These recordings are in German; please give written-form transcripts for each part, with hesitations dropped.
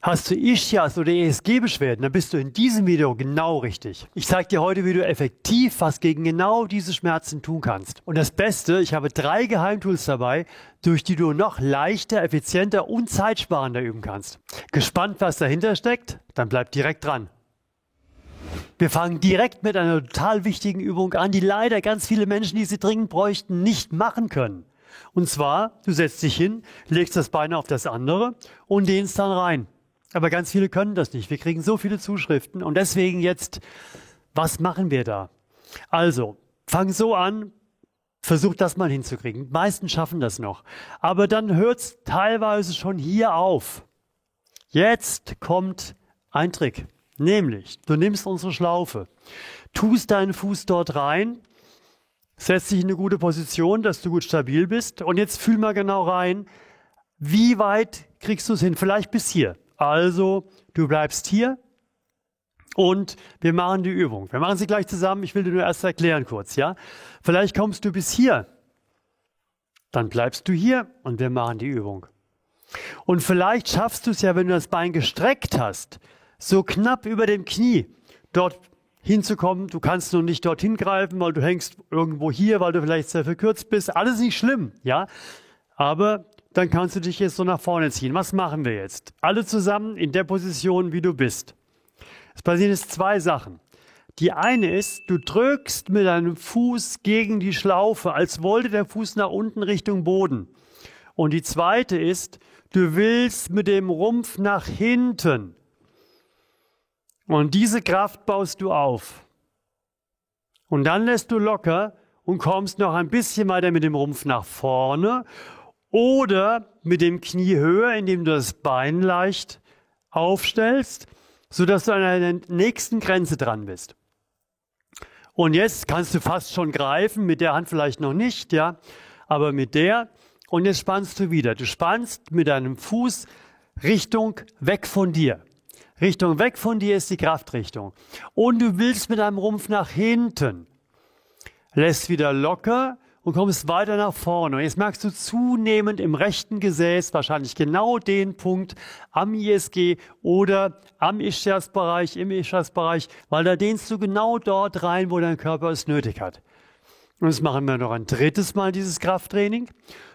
Hast du Ischias oder ESG-Beschwerden, dann bist du in diesem Video genau richtig. Ich zeige dir heute, wie du effektiv was gegen genau diese Schmerzen tun kannst. Und das Beste, ich habe 3 Geheimtools dabei, durch die du noch leichter, effizienter und zeitsparender üben kannst. Gespannt, was dahinter steckt? Dann bleib direkt dran. Wir fangen direkt mit einer total wichtigen Übung an, die leider ganz viele Menschen, die sie dringend bräuchten, nicht machen können. Und zwar, du setzt dich hin, legst das Bein auf das andere und dehnst dann rein. Aber ganz viele können das nicht. Wir kriegen so viele Zuschriften und deswegen jetzt, was machen wir da? Also, fang so an, versuch das mal hinzukriegen. Die meisten schaffen das noch. Aber dann hört es teilweise schon hier auf. Jetzt kommt ein Trick. Nämlich, du nimmst unsere Schlaufe, tust deinen Fuß dort rein, setzt dich in eine gute Position, dass du gut stabil bist. Und jetzt fühl mal genau rein, wie weit kriegst du es hin? Vielleicht bis hier. Also, du bleibst hier und wir machen die Übung. Wir machen sie gleich zusammen. Ich will dir nur erst erklären kurz, ja? Vielleicht kommst du bis hier. Dann bleibst du hier und wir machen die Übung. Und vielleicht schaffst du es ja, wenn du das Bein gestreckt hast, so knapp über dem Knie dort hinzukommen. Du kannst nur nicht dorthin greifen, weil du hängst irgendwo hier, weil du vielleicht sehr verkürzt bist. Alles nicht schlimm, ja? Aber dann kannst du dich jetzt so nach vorne ziehen. Was machen wir jetzt? Alle zusammen in der Position, wie du bist. Es passieren jetzt 2 Sachen. Die eine ist, du drückst mit deinem Fuß gegen die Schlaufe, als wollte der Fuß nach unten Richtung Boden. Und die zweite ist, du willst mit dem Rumpf nach hinten. Und diese Kraft baust du auf. Und dann lässt du locker und kommst noch ein bisschen weiter mit dem Rumpf nach vorne. Oder mit dem Knie höher, indem du das Bein leicht aufstellst, sodass du an der nächsten Grenze dran bist. Und jetzt kannst du fast schon greifen, mit der Hand vielleicht noch nicht, ja, aber mit der. Und jetzt spannst du wieder. Du spannst mit deinem Fuß Richtung weg von dir. Richtung weg von dir ist die Kraftrichtung. Und du willst mit deinem Rumpf nach hinten. Lässt wieder locker und kommst weiter nach vorne. Und jetzt merkst du zunehmend im rechten Gesäß wahrscheinlich genau den Punkt am ISG oder am Ischiasbereich, im Ischiasbereich, weil da dehnst du genau dort rein, wo dein Körper es nötig hat. Und jetzt machen wir noch ein drittes Mal dieses Krafttraining.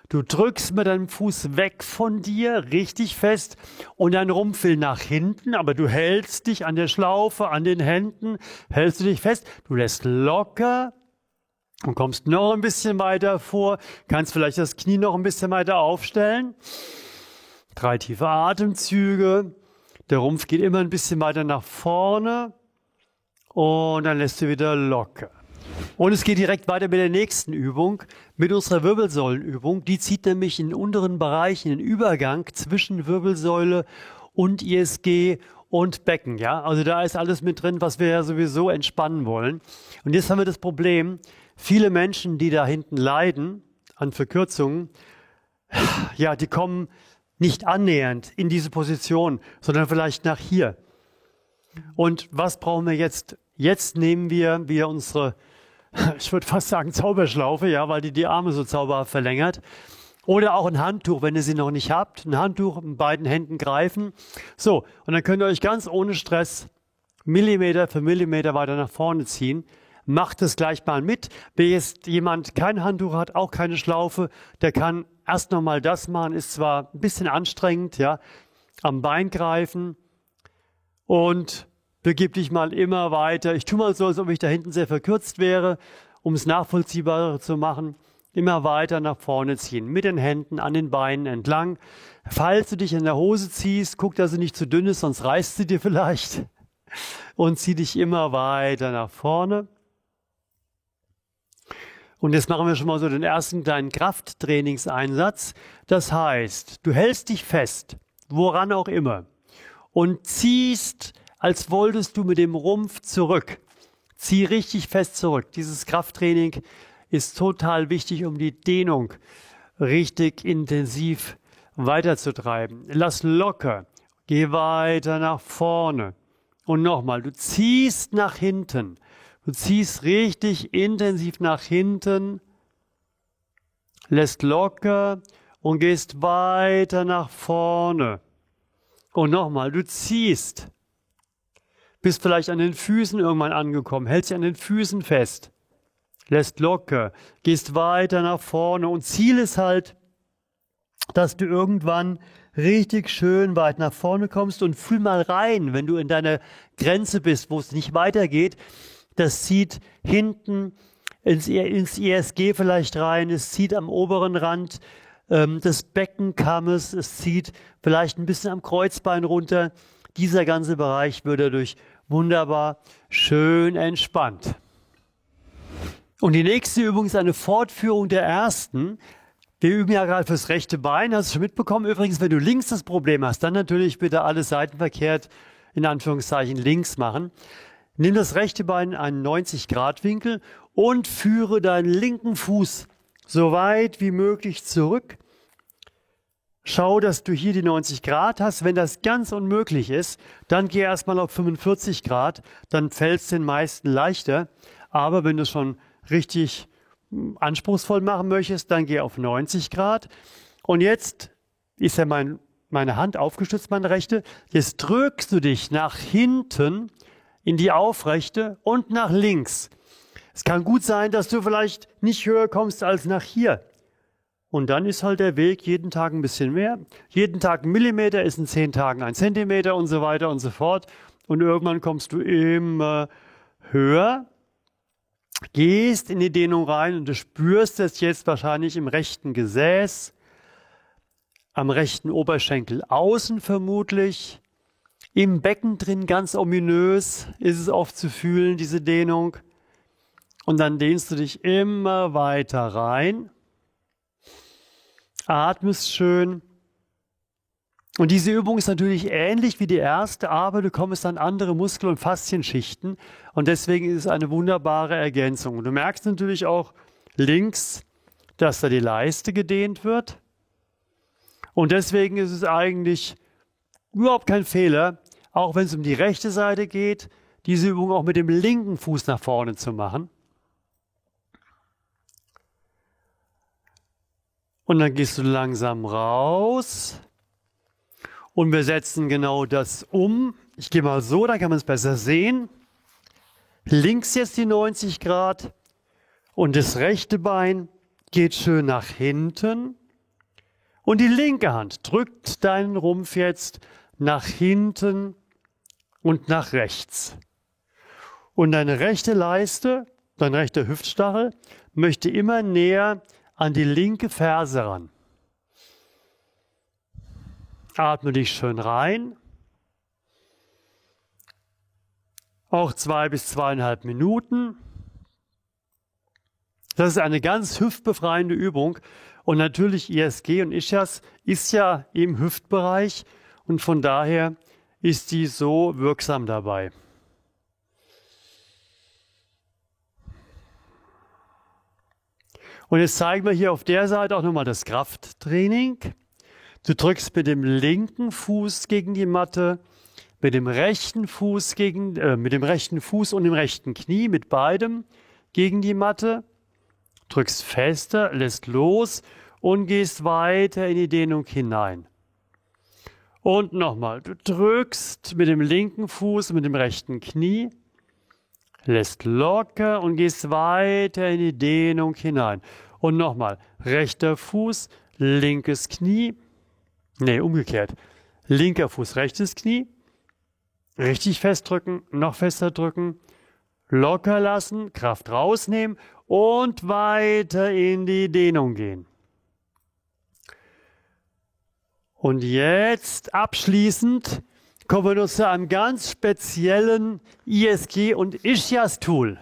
Du drückst mit deinem Fuß weg von dir, richtig fest, und dein Rumpf will nach hinten, aber du hältst dich an der Schlaufe, an den Händen, hältst du dich fest, du lässt locker und kommst noch ein bisschen weiter vor, kannst vielleicht das Knie noch ein bisschen weiter aufstellen. 3 tiefe Atemzüge, der Rumpf geht immer ein bisschen weiter nach vorne und dann lässt du wieder locker. Und es geht direkt weiter mit der nächsten Übung, mit unserer Wirbelsäulenübung. Die zieht nämlich in den unteren Bereich, in den Übergang zwischen Wirbelsäule und ISG und Becken. Ja? Also da ist alles mit drin, was wir ja sowieso entspannen wollen. Und jetzt haben wir das Problem, viele Menschen, die da hinten leiden an Verkürzungen, ja, die kommen nicht annähernd in diese Position, sondern vielleicht nach hier. Und was brauchen wir jetzt? Jetzt nehmen wir wieder unsere, ich würde fast sagen Zauberschlaufe, ja, weil die Arme so zauberhaft verlängert. Oder auch ein Handtuch, wenn ihr sie noch nicht habt. Ein Handtuch mit beiden Händen greifen. So, und dann könnt ihr euch ganz ohne Stress Millimeter für Millimeter weiter nach vorne ziehen. Macht es gleich mal mit. Wer jetzt jemand kein Handtuch hat, auch keine Schlaufe, der kann erst noch mal das machen. Ist zwar ein bisschen anstrengend, ja, am Bein greifen und begib dich mal immer weiter. Ich tue mal so, als ob ich da hinten sehr verkürzt wäre, um es nachvollziehbarer zu machen. Immer weiter nach vorne ziehen, mit den Händen an den Beinen entlang. Falls du dich in der Hose ziehst, guck, dass sie nicht zu dünn ist, sonst reißt sie dir vielleicht. Und zieh dich immer weiter nach vorne. Und jetzt machen wir schon mal so den ersten kleinen Krafttrainingseinsatz. Das heißt, du hältst dich fest, woran auch immer, und ziehst, als wolltest du mit dem Rumpf zurück. Zieh richtig fest zurück. Dieses Krafttraining ist total wichtig, um die Dehnung richtig intensiv weiterzutreiben. Lass locker. Geh weiter nach vorne. Und nochmal, du ziehst nach hinten. Du ziehst richtig intensiv nach hinten, lässt locker und gehst weiter nach vorne. Und nochmal, du ziehst. Bist vielleicht an den Füßen irgendwann angekommen, hältst dich an den Füßen fest, lässt locker, gehst weiter nach vorne und Ziel ist halt, dass du irgendwann richtig schön weit nach vorne kommst und fühl mal rein, wenn du in deiner Grenze bist, wo es nicht weitergeht. Das zieht hinten ins ISG vielleicht rein, es zieht am oberen Rand des Beckenkammes, es zieht vielleicht ein bisschen am Kreuzbein runter. Dieser ganze Bereich wird dadurch wunderbar schön entspannt. Und die nächste Übung ist eine Fortführung der ersten. Wir üben ja gerade fürs rechte Bein, hast du schon mitbekommen. Übrigens, wenn du links das Problem hast, dann natürlich bitte alles seitenverkehrt, in Anführungszeichen, links machen. Nimm das rechte Bein in einen 90-Grad-Winkel und führe deinen linken Fuß so weit wie möglich zurück. Schau, dass du hier die 90 Grad hast. Wenn das ganz unmöglich ist, dann geh erstmal auf 45 Grad, dann fällt es den meisten leichter. Aber wenn du es schon richtig anspruchsvoll machen möchtest, dann geh auf 90 Grad. Und jetzt ist ja meine Hand aufgestützt, meine rechte. Jetzt drückst du dich nach hinten in die Aufrechte und nach links. Es kann gut sein, dass du vielleicht nicht höher kommst als nach hier. Und dann ist halt der Weg jeden Tag ein bisschen mehr. Jeden Tag 1 Millimeter ist in 10 Tagen 1 Zentimeter und so weiter und so fort. Und irgendwann kommst du immer höher, gehst in die Dehnung rein und du spürst es jetzt wahrscheinlich im rechten Gesäß, am rechten Oberschenkel außen vermutlich. Im Becken drin ganz ominös ist es oft zu fühlen, diese Dehnung. Und dann dehnst du dich immer weiter rein. Atmest schön. Und diese Übung ist natürlich ähnlich wie die erste, aber du kommst an andere Muskel- und Faszienschichten und deswegen ist es eine wunderbare Ergänzung. Und du merkst natürlich auch links, dass da die Leiste gedehnt wird und deswegen ist es eigentlich überhaupt kein Fehler, auch wenn es um die rechte Seite geht, diese Übung auch mit dem linken Fuß nach vorne zu machen. Und dann gehst du langsam raus und wir setzen genau das um. Ich gehe mal so, da kann man es besser sehen. Links jetzt die 90 Grad und das rechte Bein geht schön nach hinten. Und die linke Hand drückt deinen Rumpf jetzt nach hinten und nach rechts. Und deine rechte Leiste, dein rechter Hüftstachel, möchte immer näher an die linke Ferse ran. Atme dich schön rein. Auch 2 bis 2,5 Minuten. Das ist eine ganz hüftbefreiende Übung. Und natürlich ISG und Ischias ist ja im Hüftbereich und von daher ist die so wirksam dabei. Und jetzt zeigen wir hier auf der Seite auch nochmal das Krafttraining. Du drückst mit dem linken Fuß gegen die Matte, mit dem rechten Fuß mit dem rechten Fuß und dem rechten Knie, mit beidem gegen die Matte. Drückst fester, lässt los und gehst weiter in die Dehnung hinein. Und nochmal, du drückst mit dem linken Fuß und mit dem rechten Knie, lässt locker und gehst weiter in die Dehnung hinein. Und nochmal, rechter Fuß, linkes Knie, umgekehrt. Linker Fuß, rechtes Knie, richtig festdrücken, noch fester drücken, locker lassen, Kraft rausnehmen und weiter in die Dehnung gehen. Und jetzt abschließend kommen wir noch zu einem ganz speziellen ISG und Ischias-Tool.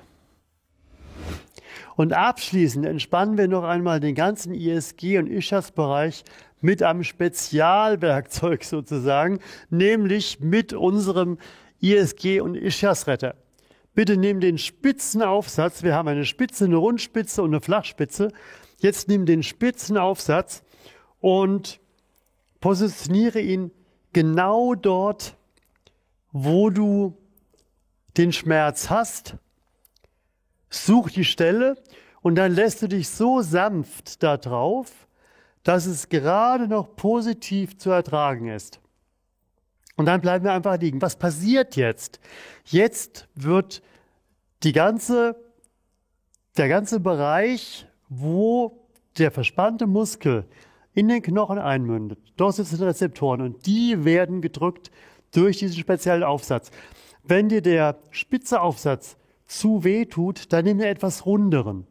Und abschließend entspannen wir noch einmal den ganzen ISG und Ischias-Bereich mit einem Spezialwerkzeug sozusagen, nämlich mit unserem ISG und Ischias-Retter. Bitte nimm den Spitzenaufsatz, wir haben eine Spitze, eine Rundspitze und eine Flachspitze. Jetzt nimm den Spitzenaufsatz und positioniere ihn genau dort, wo du den Schmerz hast. Such die Stelle und dann lässt du dich so sanft da drauf, dass es gerade noch positiv zu ertragen ist. Und dann bleiben wir einfach liegen. Was passiert jetzt? Jetzt wird der ganze Bereich, wo der verspannte Muskel in den Knochen einmündet, dort sitzen Rezeptoren und die werden gedrückt durch diesen speziellen Aufsatz. Wenn dir der spitze Aufsatz zu weh tut, dann nimm dir etwas runderen.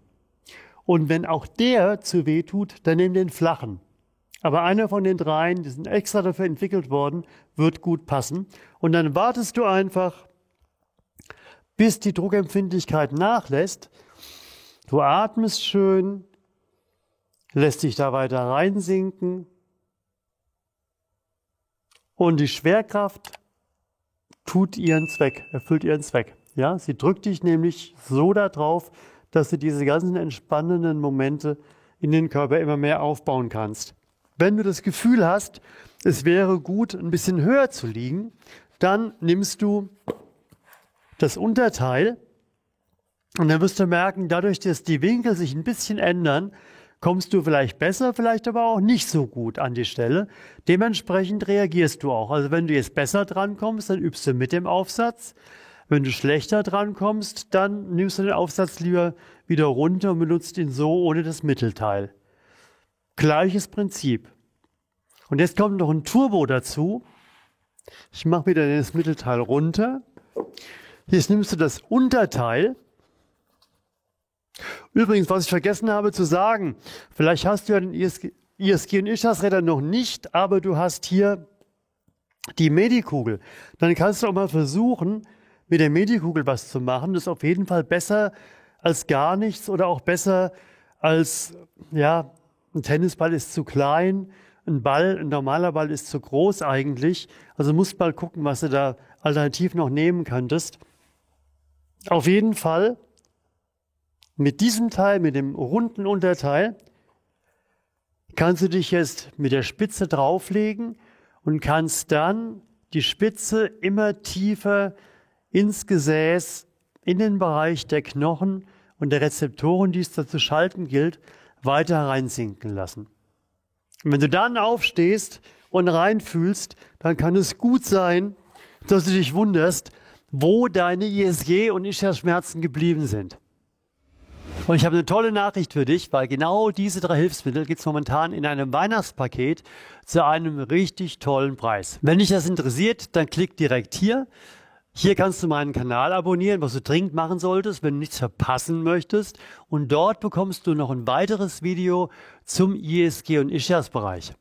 Und wenn auch der zu weh tut, dann nimm den flachen. Aber einer von den dreien, die sind extra dafür entwickelt worden, wird gut passen. Und dann wartest du einfach, bis die Druckempfindlichkeit nachlässt. Du atmest schön, lässt dich da weiter reinsinken. Und die Schwerkraft erfüllt ihren Zweck. Ja, sie drückt dich nämlich so darauf, dass du diese ganzen entspannenden Momente in den Körper immer mehr aufbauen kannst. Wenn du das Gefühl hast, es wäre gut, ein bisschen höher zu liegen, dann nimmst du das Unterteil und dann wirst du merken, dadurch, dass die Winkel sich ein bisschen ändern, kommst du vielleicht besser, vielleicht aber auch nicht so gut an die Stelle. Dementsprechend reagierst du auch. Also wenn du jetzt besser drankommst, dann übst du mit dem Aufsatz. Wenn du schlechter drankommst, dann nimmst du den Aufsatz lieber wieder runter und benutzt ihn so ohne das Mittelteil. Gleiches Prinzip. Und jetzt kommt noch ein Turbo dazu. Ich mache wieder das Mittelteil runter. Jetzt nimmst du das Unterteil. Übrigens, was ich vergessen habe zu sagen, vielleicht hast du ja den ISG und Ischias-Räder noch nicht, aber du hast hier die Medikugel. Dann kannst du auch mal versuchen, mit der Medikugel was zu machen. Das ist auf jeden Fall besser als gar nichts oder auch besser als, ja, ein Tennisball ist zu klein, ein normaler Ball ist zu groß eigentlich. Also musst mal gucken, was du da alternativ noch nehmen könntest. Auf jeden Fall mit diesem Teil, mit dem runden Unterteil, kannst du dich jetzt mit der Spitze drauflegen und kannst dann die Spitze immer tiefer ins Gesäß, in den Bereich der Knochen und der Rezeptoren, die es da zu schalten gilt, weiter reinsinken lassen. Und wenn du dann aufstehst und reinfühlst, dann kann es gut sein, dass du dich wunderst, wo deine ISG- und Ischias-Schmerzen geblieben sind. Und ich habe eine tolle Nachricht für dich, weil genau diese 3 Hilfsmittel gibt es momentan in einem Weihnachtspaket zu einem richtig tollen Preis. Wenn dich das interessiert, dann klick direkt hier. Hier kannst du meinen Kanal abonnieren, was du dringend machen solltest, wenn du nichts verpassen möchtest. Und dort bekommst du noch ein weiteres Video zum ISG- und Ischias-Bereich.